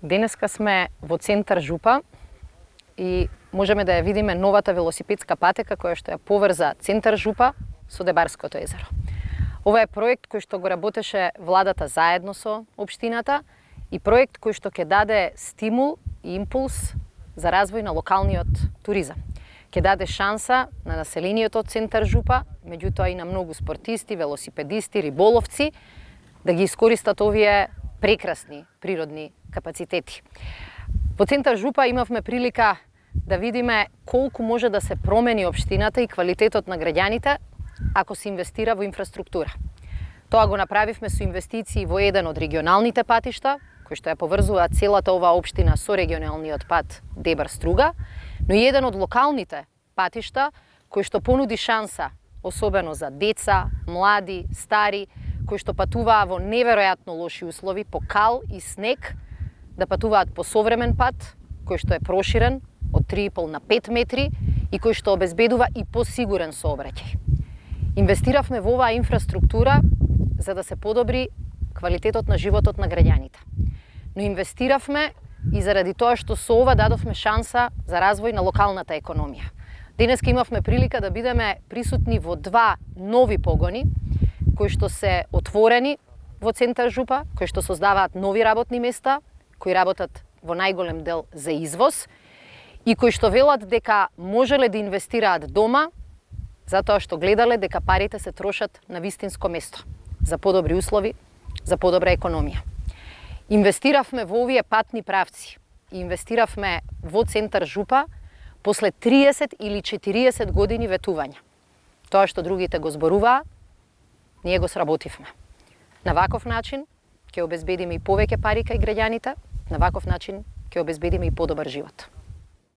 Денеска сме во центар Жупа и можеме да ја видиме новата велосипедска патека која што ја поврза центар Жупа со Дебарското езеро. Ова е проект кој што го работеше владата заедно со општината и проект кој што ќе даде стимул и импулс за развој на локалниот туризам. Ќе даде шанса на населението од центар Жупа, меѓутоа и на многу спортисти, велосипедисти, риболовци да ги искористат овие прекрасни природни капацитети. Во центар Жупа имавме прилика да видиме колку може да се промени општината и квалитетот на граѓаните ако се инвестира во инфраструктура. Тоа го направивме со инвестиции во еден од регионалните патишта, кој што ја поврзува целата оваа општина со регионалниот пат Дебар-Струга, но и еден од локалните патишта кој што понуди шанса, особено за деца, млади, стари, кои што патуваа во неверојатно лоши услови по кал и снег, да патуваат по современ пат, кој што е проширен од 3,5 на 5 метри и кој што обезбедува и посигурен сообраќај. Инвестиравме во оваа инфраструктура за да се подобри квалитетот на животот на граѓаните. Но инвестиравме и заради тоа што со ова дадовме шанса за развој на локалната економија. Денеска имавме прилика да бидеме присутни во два нови погони кои што се отворени во центар Жупа, кои што создаваат нови работни места, кои работат во најголем дел за извоз и кои што велат дека можеле да инвестираат дома затоа што гледале дека парите се трошат на вистинско место, за подобри услови, за подобра економија. Инвестиравме во овие патни правци и инвестиравме во центар Жупа после 30 или 40 години ветување. Тоа што другите го зборуваа, ние го сработивме. На ваков начин ќе обезбедиме и повеќе пари кај граѓаните, на ваков начин ќе обезбедиме и подобар живот.